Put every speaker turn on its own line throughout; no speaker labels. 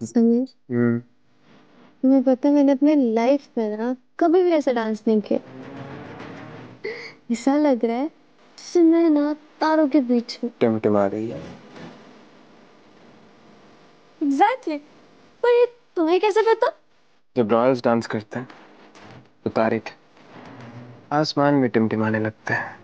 समीर, तुम्हें पता है मैंने अपने लाइफ में ना कभी भी ऐसा डांस नहीं किया। ऐसा लग रहा है जैसे मैं ना तारों के बीच में
टिमटिमा रही है।
एग्जैक्टली। पर ये तुम्हें कैसे पता?
जब रॉयल्स डांस करते हैं तो तारे के आसमान में टिमटिमाने लगते हैं।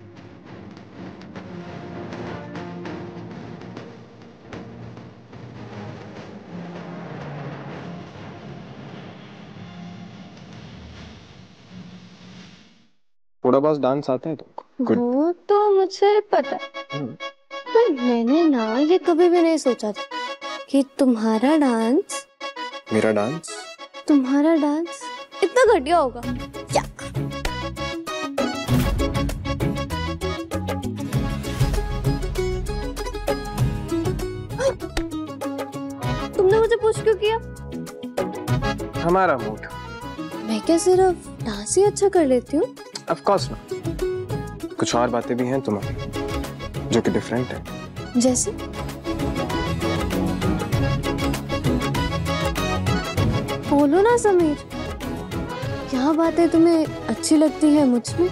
थोड़ा बहुत डांस आता है तुमको? गुड।
वो तो मुझे पता है, पर मैंने ना ये कभी भी नहीं सोचा था कि
मेरा डांस
तुम्हारा डांस इतना घटिया होगा। क्या तुमने मुझे पूछ क्यों किया?
हमारा मूड।
मैं क्या सिर्फ डांस ही अच्छा कर लेती हूँ?
ऑफ कोर्स ना, कुछ और बातें भी हैं तुम्हारी जो कि डिफरेंट है।
जैसे? बोलो ना समीर, क्या बातें तुम्हें अच्छी लगती है मुझ में?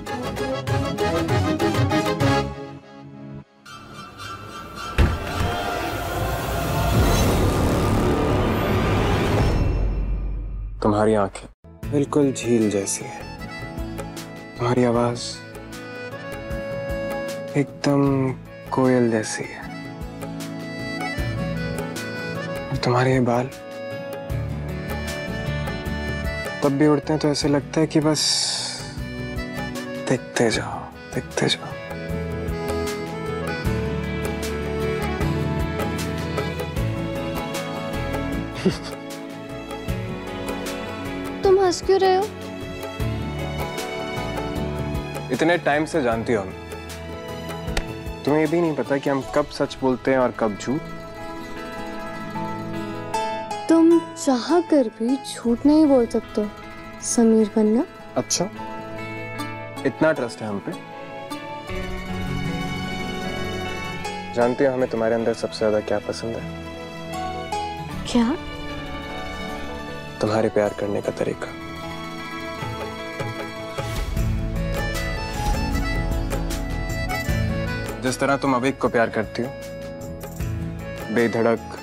तुम्हारी आंखें बिल्कुल झील जैसी है, तुम्हारी आवाज एकदम कोयल जैसी है, और तुम्हारे ये बाल तब भी उड़ते हैं तो ऐसे लगता है कि बस देखते जाओ देखते जाओ।
तुम हंस क्यों रहे हो?
इतने टाइम से जानती हो हम, तुम्हें ये भी नहीं पता कि हम कब सच बोलते हैं और कब झूठ?
तुम चाह कर भी झूठ नहीं बोल सकते समीर बन्ना।
अच्छा, इतना ट्रस्ट है हम पे? जानती हो हमें तुम्हारे अंदर सबसे ज्यादा क्या पसंद है?
क्या?
तुम्हारे प्यार करने का तरीका। जिस तरह तुम अभिक को प्यार करती हो, बेधड़क,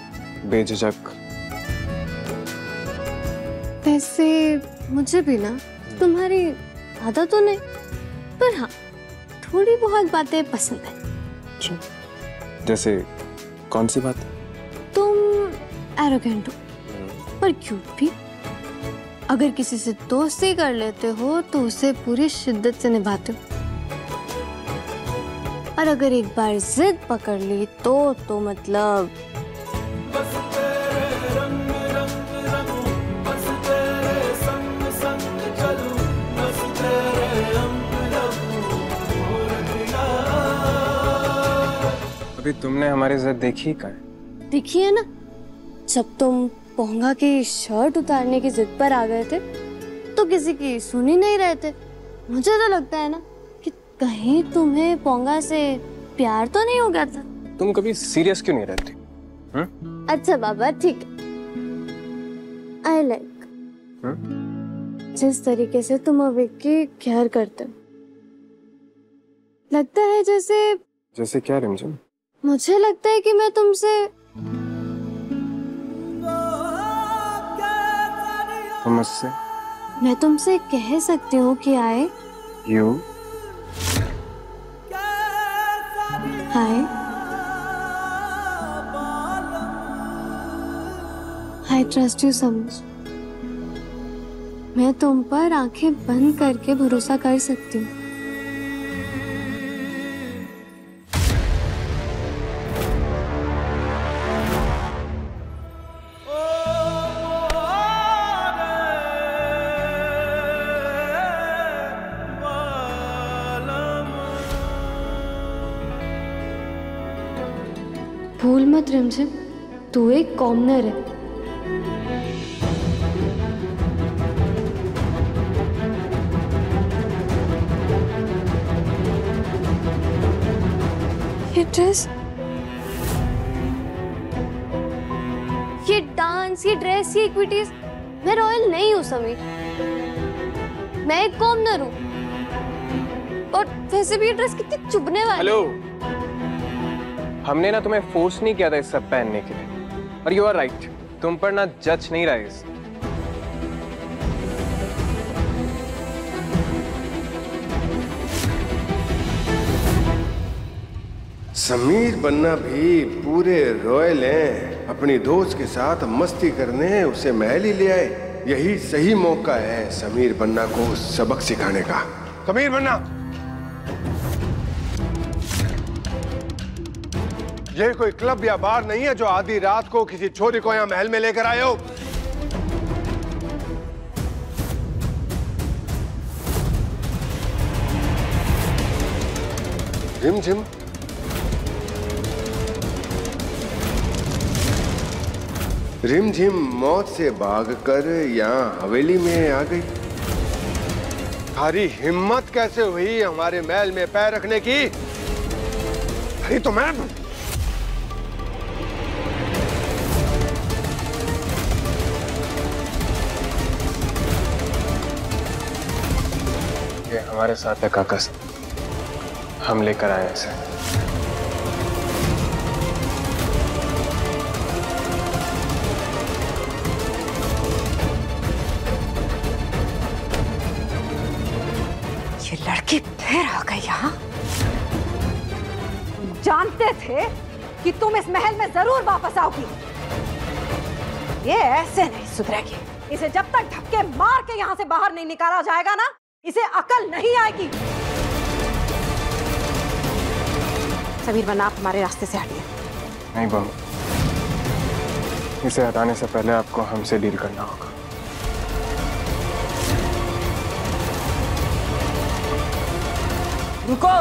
बेझिझक।
वैसे मुझे भी ना तुम्हारी आदत तो नहीं, पर हाँ थोड़ी बहुत बातें पसंद है।
जैसे कौन सी बात?
तुम एरोगेंट हो, पर क्यूट भी। अगर किसी से दोस्ती कर लेते हो तो उसे पूरी शिद्दत से निभाते हो, और अगर एक बार जिद पकड़ ली तो मतलब
अभी तुमने हमारी जिद देखी कहाँ है?
देखी है ना, जब तुम पोंगा की शर्ट उतारने की जिद पर आ गए थे तो किसी की सुन ही नहीं रहे थे। मुझे तो लगता है ना कि कहीं तुम्हें पोंगा से प्यार तो नहीं हो गया था।
तुम कभी सीरियस क्यों नहीं रहती?
अच्छा बाबा ठीक है, आई लाइक जिस तरीके से तुम अविक की केयर करते हो। लगता है
जैसे क्या रिमझिम?
मुझे लगता है कि मैं तुमसे
मुझसे
मैं तुमसे कह सकती हूँ कि आई
यू
आई ट्रस्ट यू समझ। मैं तुम पर आंखें बंद करके भरोसा कर सकती हूँ। भूल मत रिमझिम, तू एक कॉमनर है। ये ड्रेस, ये डांस, डांस, ये ड्रेस, ये इक्विटीज। मैं रॉयल नहीं हूँ समीर, मैं एक कॉमनर हूँ। और वैसे भी ये ड्रेस कितनी चुभने वाली।
हेलो, हमने ना तुम्हें फोर्स नहीं किया था इस सब पहनने के लिए, और यू आर राइट, तुम पर ना जज नहीं रहे इस।
समीर बन्ना भी पूरे रॉयल हैं, अपनी दोस्त के साथ मस्ती करने उसे महल ही ले आए। यही सही मौका है समीर बन्ना को सबक सिखाने का। समीर बन्ना, ये कोई क्लब या बार नहीं है जो आधी रात को किसी छोरी को यहां महल में लेकर आए हो। रिमझिम, रिमझिम मौत से भागकर यहाँ हवेली में आ गई। तुम्हारी हिम्मत कैसे हुई हमारे महल में पैर रखने की? अरे तो मैं
ये हमारे साथ है काकस, हम लेकर आए इसे।
ये लड़की फिर आ गई यहाँ। जानते थे कि तुम इस महल में जरूर वापस आओगी। ये ऐसे नहीं सुधरेगी। इसे जब तक धक्के मार के यहाँ से बाहर नहीं निकाला जाएगा ना, इसे अकल नहीं आएगी। समीर बन्ना, आप हमारे रास्ते से हटिए।
नहीं बहू, इसे हटाने से पहले आपको हमसे डील करना होगा।
रुको।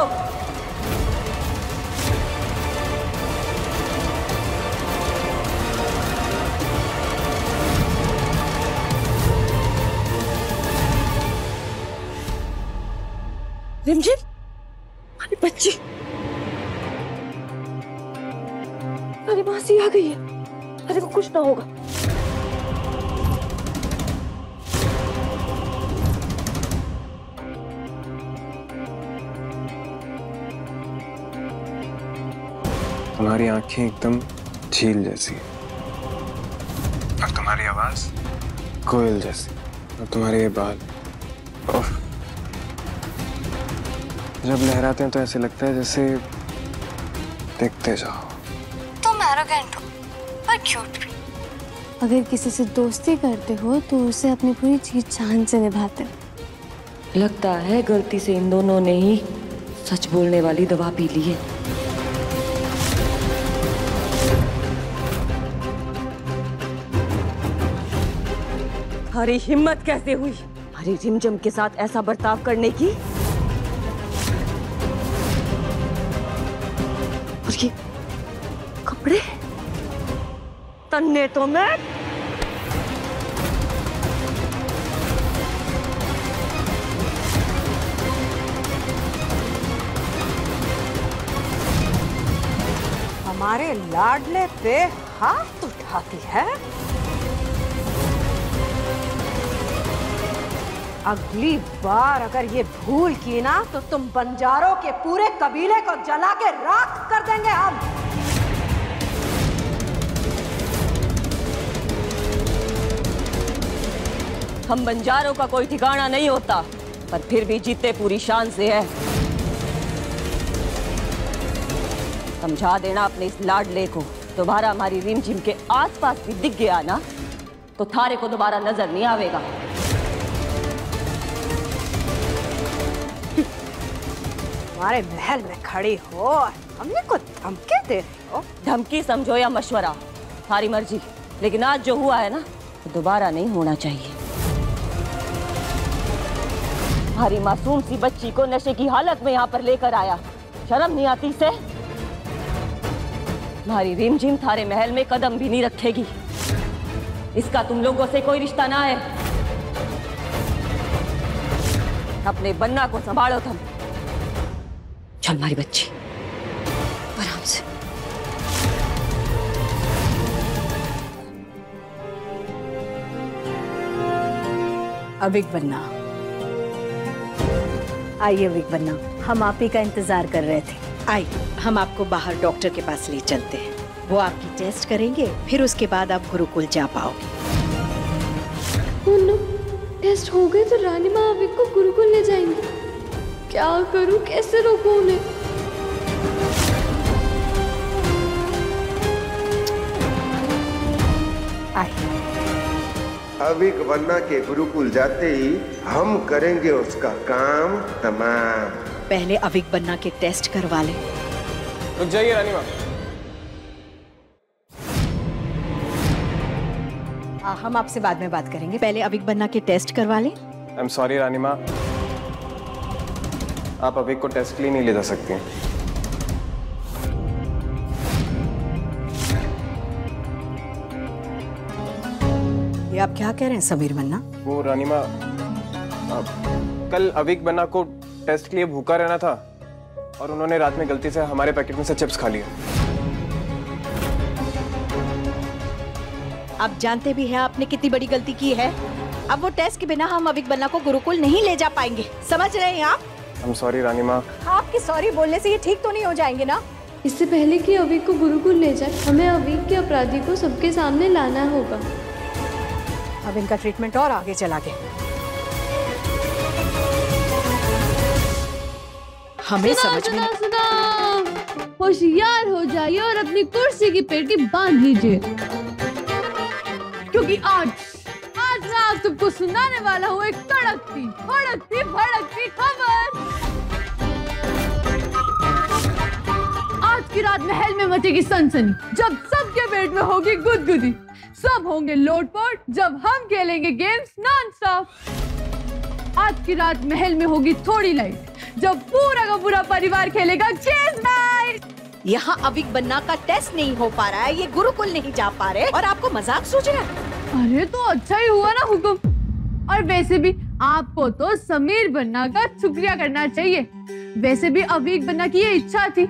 रिमझिम, अरे बच्ची, अरे मासी आ गई है। अरे वो कुछ ना होगा।
तुम्हारी आंखें एकदम झील जैसी और तुम्हारी आवाज कोयल जैसी, और तुम्हारे ये बाल जब लहराते हैं तो ऐसे लगता है जैसे देखते जाओ।
तुम एरोगेंट हो पर क्यूट भी। अगर किसी से दोस्ती करते हो तो उसे अपनी पूरी चीज जान से निभाते हो।
लगता है गलती से इन दोनों ने ही सच बोलने वाली दवा पी ली है।
हमारी हिम्मत कैसे हुई हमारी रिमझिम के साथ ऐसा बर्ताव करने की? और ये कपड़े तन्ने तो मैं हमारे लाडले पे हाथ उठाती है। अगली बार अगर ये भूल की ना तो तुम बंजारों के पूरे कबीले को जला के राख कर देंगे हम।
हम बंजारों का कोई ठिकाना नहीं होता, पर फिर भी जीते पूरी शान से है। समझा देना अपने इस लाडले को, दोबारा हमारी रिमझिम के आसपास भी दिख गया ना तो थारे को दोबारा नजर नहीं आवेगा।
हमारे महल में खड़ी हो और हमने को धमकी दे रही हो।
धमकी समझो या मशवरा, थारी मर्जी, लेकिन आज जो हुआ है ना तो दोबारा नहीं होना चाहिए। हमारी मासूम सी बच्ची को नशे की हालत में यहाँ पर लेकर आया, शर्म नहीं आती से? हमारी रिमझिम थारे महल में कदम भी नहीं रखेगी। इसका तुम लोगों से कोई रिश्ता ना है। अपने बन्ना को संभालो तुम। चल हमारी बच्ची, आराम से।
अविक बन्ना, आइए अविक बन्ना, हम आप ही का इंतजार कर रहे थे। आइए, हम आपको बाहर डॉक्टर के पास ले चलते हैं। वो आपकी टेस्ट करेंगे, फिर उसके बाद आप गुरुकुल जा पाओगे।
टेस्ट हो गए तो रानी माँ अविक को गुरुकुल ले जाएंगी। क्या करूं, कैसे रोकूं उन्हें?
आइए,
अविक बन्ना के गुरुकुल जाते ही हम करेंगे उसका काम तमाम।
पहले अविक बन्ना के टेस्ट करवा लें।
रुक जाइए रानी माँ।
हम आपसे बाद में बात करेंगे, पहले अविक बन्ना के टेस्ट करवा लें।
आई एम सॉरी रानी माँ, आप अविक को टेस्ट के लिए नहीं ले जा सकती हैं।
ये आप क्या कह रहे हैं समीर बन्ना?
वो रानी माँ, कल अविक बन्ना को टेस्ट के लिए भूखा रहना था और उन्होंने रात में गलती से हमारे पैकेट में से चिप्स खा लिया।
आप जानते भी हैं आपने कितनी बड़ी गलती की है। अब वो टेस्ट के बिना हम अविक बन्ना को गुरुकुल नहीं ले जा पाएंगे, समझ रहे हैं आप?
I'm sorry रानी माँ।
आपकी सॉरी बोलने से ये ठीक तो नहीं हो जाएंगे ना?
इससे पहले कि अविक को गुरुकुल ले जाए, हमें अविक के अपराधी को सबके सामने लाना होगा।
अब इनका ट्रीटमेंट और आगे चला गया। हमें समझ में
होशियार हो जाइए और अपनी कुर्सी की पेटी बांध लीजिए, क्योंकि आज मैं आप सबको सुनाने वाला हूँ एक तड़कती भड़कती भड़कती खबर। आज की रात महल में मचेगी सनसनी, जब सबके पेट में होगी गुदगुदी, सब होंगे लोटपोट जब हम खेलेंगे गेम्स नॉन स्टॉप। आज की रात महल में होगी थोड़ी लाइट, जब पूरा का पूरा परिवार खेलेगा चेस नाइट।
यहाँ अविक बन्ना का टेस्ट नहीं हो पा रहा है, ये गुरुकुल नहीं जा पा रहे और आपको मजाक सूझ रहा है।
अरे तो अच्छा ही हुआ ना हुकुम। और वैसे भी आपको तो समीर बन्ना का शुक्रिया करना चाहिए। वैसे भी अविक बन्ना की ये इच्छा थी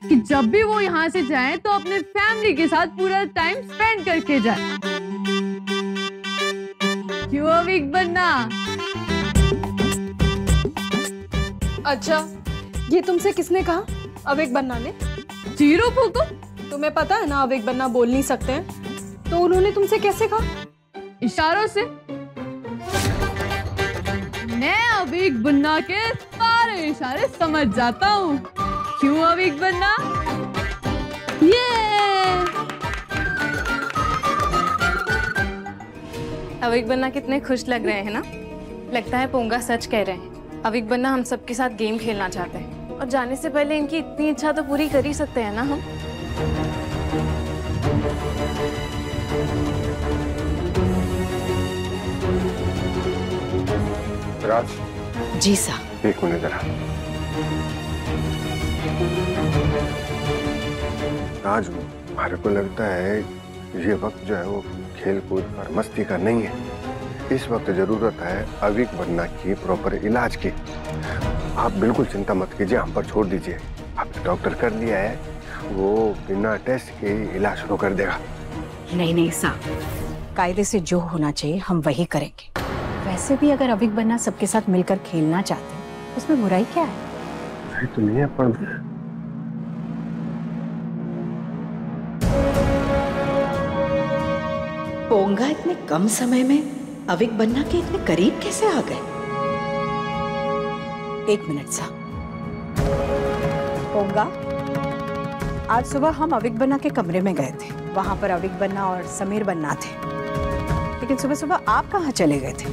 कि जब भी वो यहाँ से जाएं तो अपने फैमिली के साथ पूरा टाइम स्पेंड करके जाए। क्यों अविक बन्ना?
अच्छा, ये तुमसे किसने कहा? अविक बन्ना ने?
जीरो हुकुम।
तुम्हें पता है ना अविक बन्ना बोल नहीं सकते हैं, तो उन्होंने तुमसे कैसे कहा?
इशारों से। मैं अविक बन्ना के सारे इशारे समझ जाता हूँ। क्यों अविक बन्ना? ये
अविक बन्ना कितने खुश लग रहे हैं ना। लगता है पोंगा सच कह रहे हैं। अविक बन्ना हम सबके साथ गेम खेलना चाहते हैं और जाने से पहले इनकी इतनी इच्छा तो पूरी कर ही सकते हैं ना हम।
राज
जी साहब।
एक मिनट जरा। राज, हमारे को लगता है ये वक्त जो है वो खेल कूद और मस्ती का नहीं है। इस वक्त जरूरत है अविक बन्ना की प्रॉपर इलाज की। आप बिल्कुल चिंता मत कीजिए, हम पर छोड़ दीजिए। आपने डॉक्टर कर लिया है, वो बिना टेस्ट के इलाज शुरू कर देगा।
नहीं साहब, कायदे से जो होना चाहिए हम वही करेंगे। वैसे भी अगर अविक बन्ना सबके साथ मिलकर खेलना चाहते हैं, उसमें बुराई क्या है?
बुराई तो नहीं है, पर
पोंगा इतने कम समय में अविक बन्ना के इतने करीब कैसे आ गए? एक मिनट साहब। पोंगा, आज सुबह हम अविक बन्ना के कमरे में गए थे। वहां पर अविक बन्ना और समीर बन्ना थे, लेकिन सुबह सुबह आप कहाँ चले गए थे?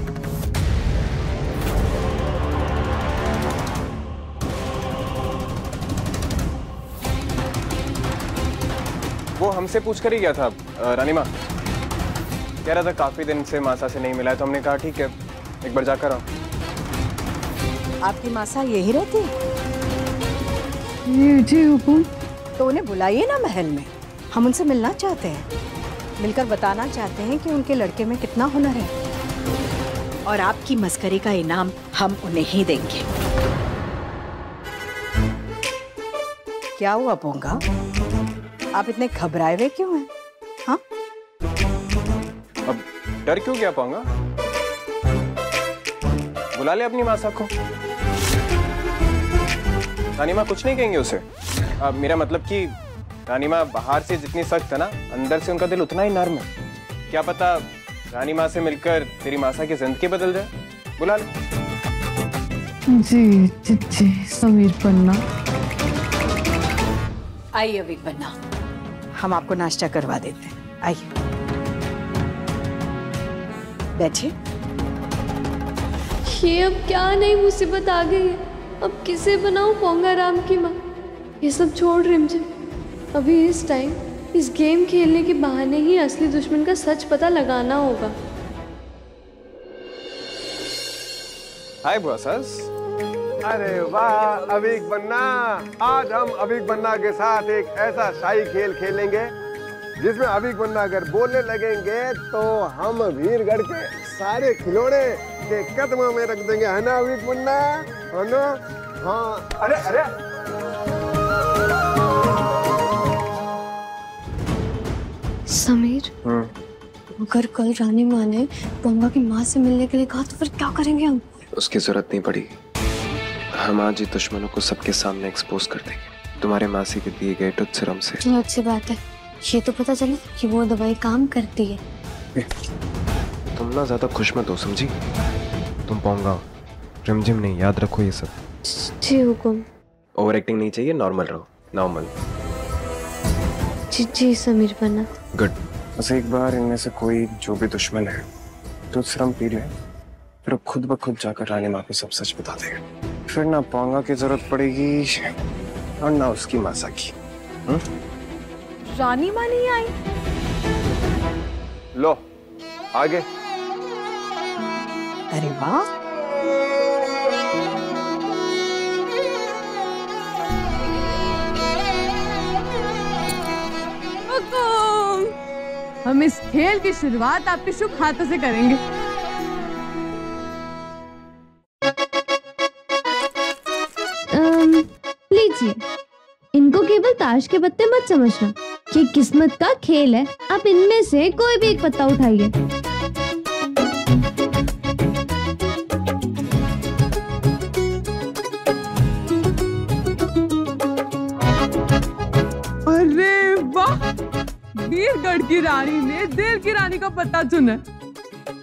वो हमसे पूछ कर ही गया था रानी माँ। कह रहा था काफी दिन से मासा से नहीं मिला है, तो हमने कहा ठीक है एक बार जाकर आओ।
आपकी मासा यही रहती है?
जी हुकुम।
तो उन्हें बुलाइए ना महल में, हम उनसे मिलना चाहते हैं, मिलकर बताना चाहते हैं कि उनके लड़के में कितना हुनर है और आपकी मस्करी का इनाम हम उन्हें ही देंगे। क्या हुआ पोंगा, आप इतने घबराए हुए क्यों हैं? हाँ,
अब डर क्यों क्या पाऊंगा? बुला ले अपनी मासा को। रानी माँ कुछ नहीं कहेंगे उसे। मेरा मतलब कि रानी माँ बाहर से जितनी सख्त है ना, अंदर से उनका दिल उतना ही नर्म है। क्या पता रानी माँ से मिलकर तेरी मासा की जिंदगी बदल जाए। बुला ले।
जी जी जी समीर पन्ना।
आइए अविक बन्ना, हम आपको नाश्ता करवा देते हैं। आइए बैठिए।
ये अब क्या नई मुसीबत आ गई है। अब किसे बनाऊं पोंगा राम की माँ। ये सब छोड़ रिमझिम, अभी इस टाइम इस गेम खेलने के बहाने ही असली दुश्मन का सच पता लगाना होगा।
हाय बुआ सास।
अरे वाह अविक बन्ना, आज हम अविक बन्ना के साथ एक ऐसा शाही खेल खेलेंगे जिसमें अविक बन्ना अगर बोलने लगेंगे तो हम वीरगढ़ के सारे खिलौने के कदमों में रख देंगे, है ना अविक बन्ना? है ना? हाँ। अरे अरे
समीर, अगर कल रानी माँ ने पोंगा की माँ से मिलने के लिए कहा तो फिर क्या करेंगे हम?
उसकी जरूरत नहीं पड़ेगी। हम आज ही दुश्मनों को सबके सामने एक्सपोज कर देंगे, तुम्हारे मासी के दिए गए टुच्छ सिरम से।
चलो अच्छी बात है, ये तो पता चले कि वो दवाई काम करती है।
तुम ना ज्यादा खुश मत हो समझी। तुम पोंगा हो, रिमझिम नहीं, याद रखो ये सब।
जी हुकुम।
ओवर एक्टिंग नहीं चाहिए, नॉर्मल रहो, नॉर्मल।
जी जी समीर पन्ना।
गुड। बस एक बार इनमें से कोई जो भी दुश्मन है तो सिरम पी ले, फिर खुद ब खुद जाकर रानी माँ को सब सच बता देगा। फिर ना पोंगा की जरूरत पड़ेगी और ना उसकी मासा की।
रानी माँ नहीं आई?
लो आगे।
अरे वाह,
हम इस खेल की शुरुआत आपके शुभ हाथों से करेंगे।
लीजिए, इनको केवल ताश के पत्ते मत समझना, ये किस्मत का खेल है। आप इनमें से कोई भी एक पत्ता उठाइए।
अरे वाह, वीरगढ़ की रानी ने दिल की रानी का पत्ता चुना।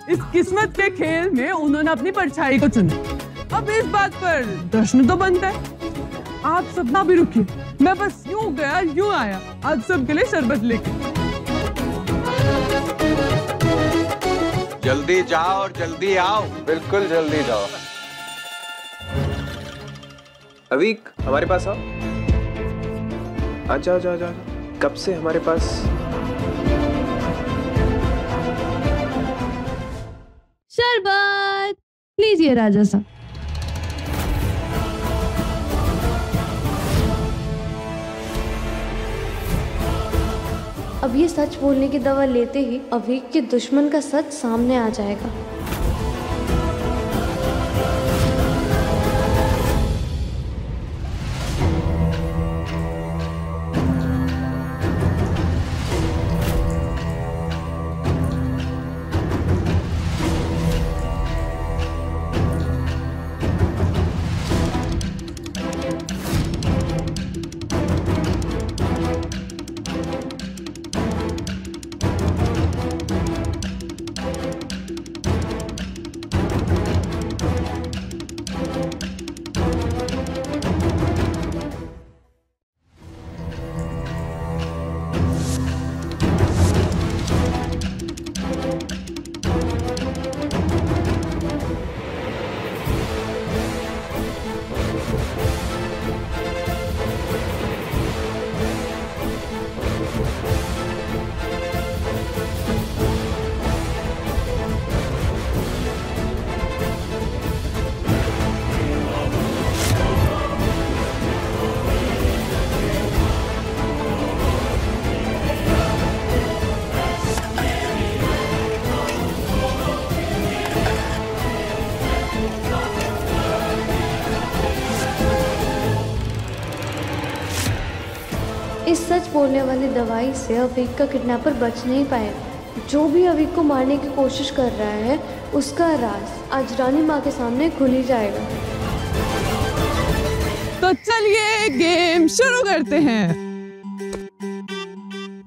इस किस्मत के खेल में उन्होंने अपनी परछाई को चुना। अब इस बात पर जश्न तो बनता है। आप सब ना भी रुकिए, मैं बस यूं गया यूं आया आप सबके लिए शरबत लेके।
जल्दी जाओ और जल्दी आओ। बिल्कुल जल्दी जाओ।
अवीक हमारे पास आओ। आजा आजा आजा। कब से हमारे पास?
शरबत लीजिए राजा साहब।
अब ये सच बोलने की दवा लेते ही अवीक के दुश्मन का सच सामने आ जाएगा। इस सच बोलने वाली दवाई से अवीक का किडनैपर बच नहीं पाएगा। जो भी अविक को मारने की कोशिश कर रहा है उसका राज आज रानी माँ के सामने खुल ही जाएगा।
तो चलिए गेम शुरू करते हैं।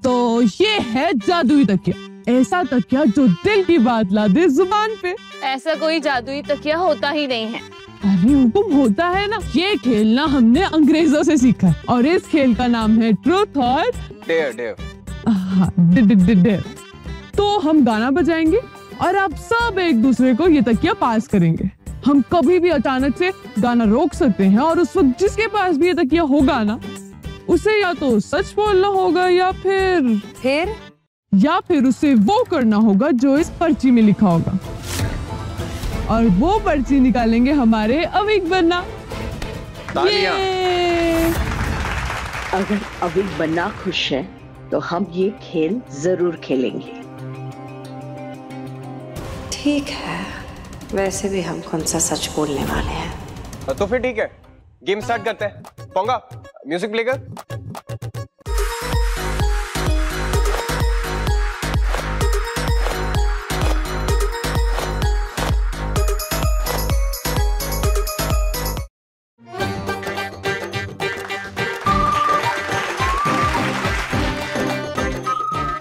तो ये है जादुई तकिया, ऐसा तकिया जो दिल की बात ला दे जुबान पे।
ऐसा कोई जादुई तकिया होता ही नहीं है।
अरे हुकुम होता है ना। ये खेलना हमने अंग्रेजों से सीखा है और इस खेल का नाम है ट्रूथ और
डेयर।
डेयर। तो हम गाना बजाएंगे और आप सब एक दूसरे को ये तकिया पास करेंगे। हम कभी भी अचानक से गाना रोक सकते हैं और उस वक्त जिसके पास भी ये तकिया होगा ना उसे या तो सच बोलना होगा या फिर उसे वो करना होगा जो इस पर्ची में लिखा होगा। और वो पर्ची निकालेंगे हमारे अविक बन्ना।
तालियां।
अगर अविक बन्ना खुश है तो हम ये खेल जरूर खेलेंगे।
ठीक है, वैसे भी हम कौन सा सच बोलने वाले हैं।
तो फिर ठीक है, गेम स्टार्ट करते हैं। पोंगा, म्यूजिक प्ले कर।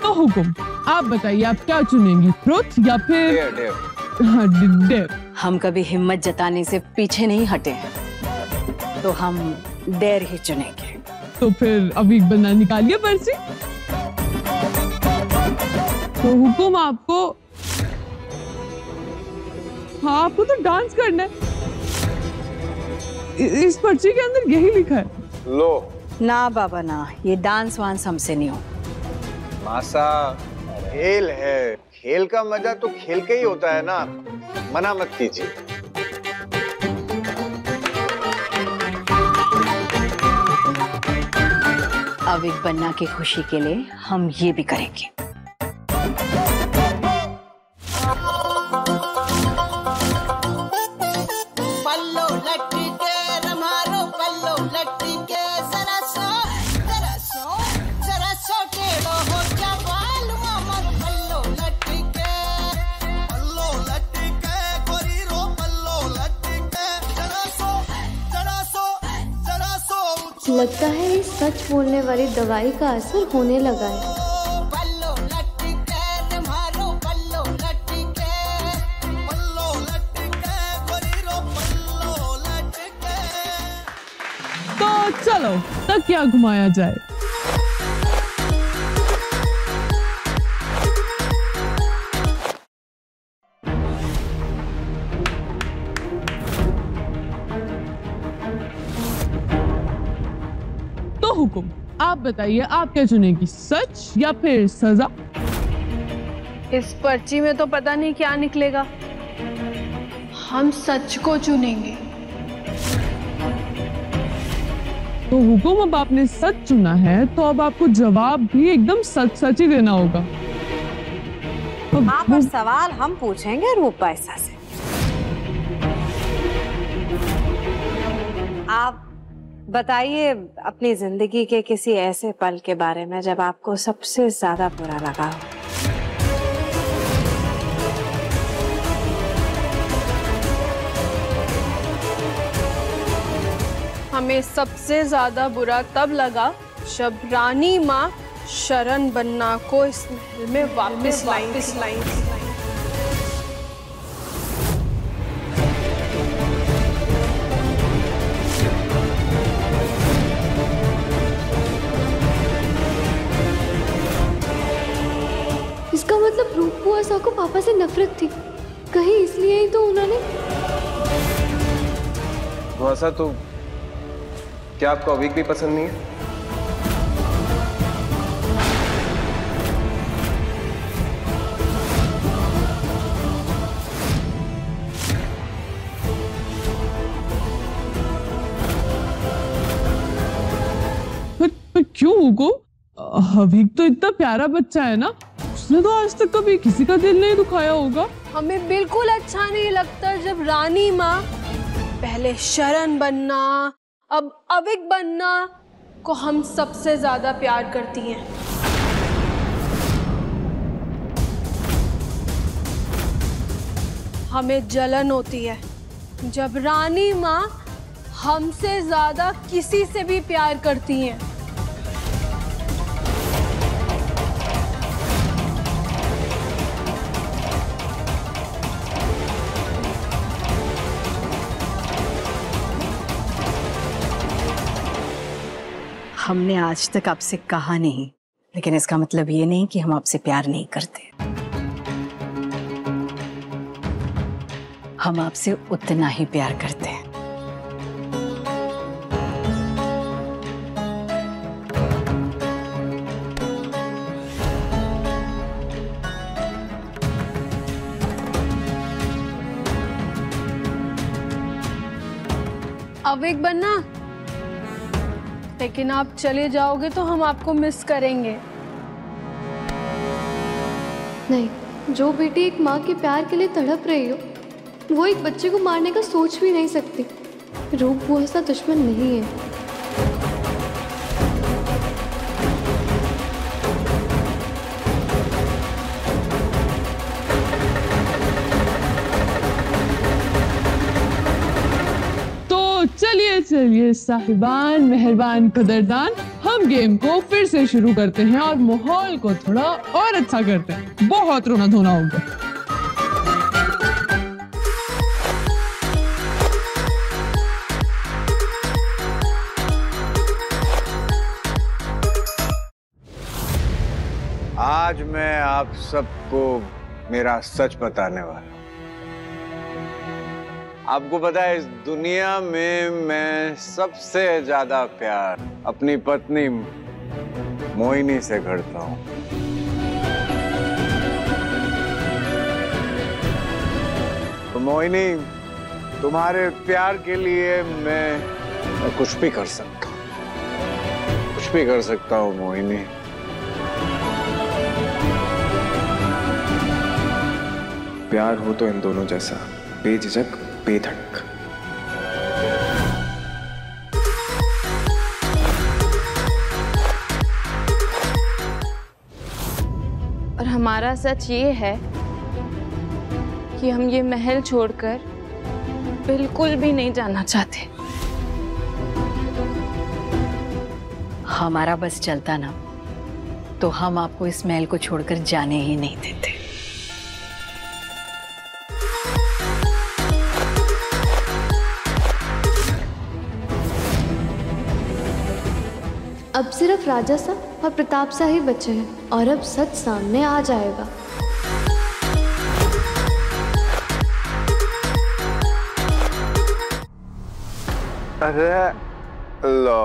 तो हुकुम, आप बताइए आप क्या चुनेंगे, ट्रुथ या फिर डेयर?
हम कभी हिम्मत जताने से पीछे नहीं हटे हैं, तो हम डेयर ही चुनेंगे।
तो फिर अविक बन्ना निकालिए पर्ची। तो हुकुम आपको, हाँ आपको तो डांस करना है। इस पर्ची के अंदर यही लिखा है।
लो
ना बाबा ना, ये डांस वांस हमसे नहीं हो।
मासा, खेल है, खेल का मजा तो खेल के ही होता है ना, मना मत कीजिए।
अविक बन्ना की खुशी के लिए हम ये भी करेंगे।
पल्लो लटके रमारो, पल्लो लटके जरा सो टेढ़ो हो जा बाल मामर। पल्लो लटके गोरी रो, पल्लो लटके जरा सो।
लगता है ये सच बोलने वाली दवाई का असर होने लगा है।
पल्लो लटके रमारो, पल्लो लटके गोरी रो, पल्लो लटके।
तो चलो तकिया घुमाया जाए। तो हुकुम, आप बताइए आप क्या चुनेगी, सच या फिर सजा?
इस पर्ची में तो पता नहीं क्या निकलेगा। हम सच को चुनेंगे।
तो हुकुम, अब आपने सच चुना है तो अब आपको जवाब भी एकदम सच सच ही देना होगा।
हाँ, पर सवाल हम पूछेंगे रूपा ऐसा से। आप बताइए अपनी जिंदगी के किसी ऐसे पल के बारे में जब आपको सबसे ज्यादा बुरा लगा हो।
हमें सबसे ज्यादा बुरा तब लगा जब रानी माँ शरण बन्ना को इस महल में वापस लाई।
इसका मतलब रूप बुआ सा को पापा से नफरत थी, कहीं इसलिए ही तो उन्होंने।
वैसा तो क्या आपको अविक भी पसंद नहीं है?
पर क्यों हुकुम? अविक तो इतना प्यारा बच्चा है ना, उसने तो आज तक कभी किसी का दिल नहीं दुखाया होगा।
हमें बिल्कुल अच्छा नहीं लगता जब रानी माँ पहले शरण बन्ना अब अविक बन्ना को हम सबसे ज्यादा प्यार करती हैं।
हमें जलन होती है जब रानी माँ हमसे ज्यादा किसी से भी प्यार करती हैं।
हमने आज तक आपसे कहा नहीं, लेकिन इसका मतलब ये नहीं कि हम आपसे प्यार नहीं करते। हम आपसे उतना ही प्यार करते हैं।
अवेक बनना, लेकिन आप चले जाओगे तो हम आपको मिस करेंगे।
नहीं, जो बेटी एक माँ के प्यार के लिए तड़प रही हो, वो एक बच्चे को मारने का सोच भी नहीं सकती। रूप वो ऐसा दुश्मन नहीं है।
चलिए चलिए साहिबान, मेहरबान, कदरदान, हम गेम को फिर से शुरू करते हैं और माहौल को थोड़ा और अच्छा करते हैं। बहुत रोना धोना होगा।
आज मैं आप सबको मेरा सच बताने वाला हूं। आपको पता है, इस दुनिया में मैं सबसे ज्यादा प्यार अपनी पत्नी मोहिनी से करता हूं। तो मोहिनी, तुम्हारे प्यार के लिए मैं कुछ भी कर सकता हूं, कुछ भी कर सकता हूं मोहिनी।
प्यार हो तो इन दोनों जैसा, बेझिझक, बेधड़क।
और हमारा सच ये है कि हम ये महल छोड़कर बिल्कुल भी नहीं जाना चाहते।
हमारा बस चलता ना तो हम आपको इस महल को छोड़कर जाने ही नहीं देते।
अब सिर्फ राजा सा और प्रताप सा ही बचे हैं और अब सच सामने आ जाएगा।
अरे लो,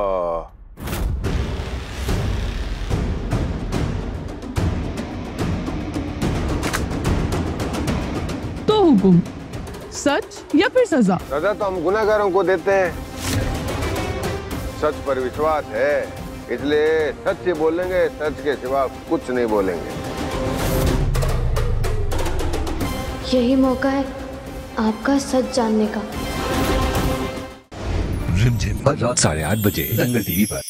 तो हुकुम, सच या फिर सजा?
सजा तो हम गुनहगारों को देते हैं। सच पर विश्वास है, इसलिए सच ही बोलेंगे, सच के सिवा कुछ नहीं बोलेंगे।
यही मौका है आपका सच जानने का।
रिमझिम रात 8:30 बजे दंगल टीवी पर।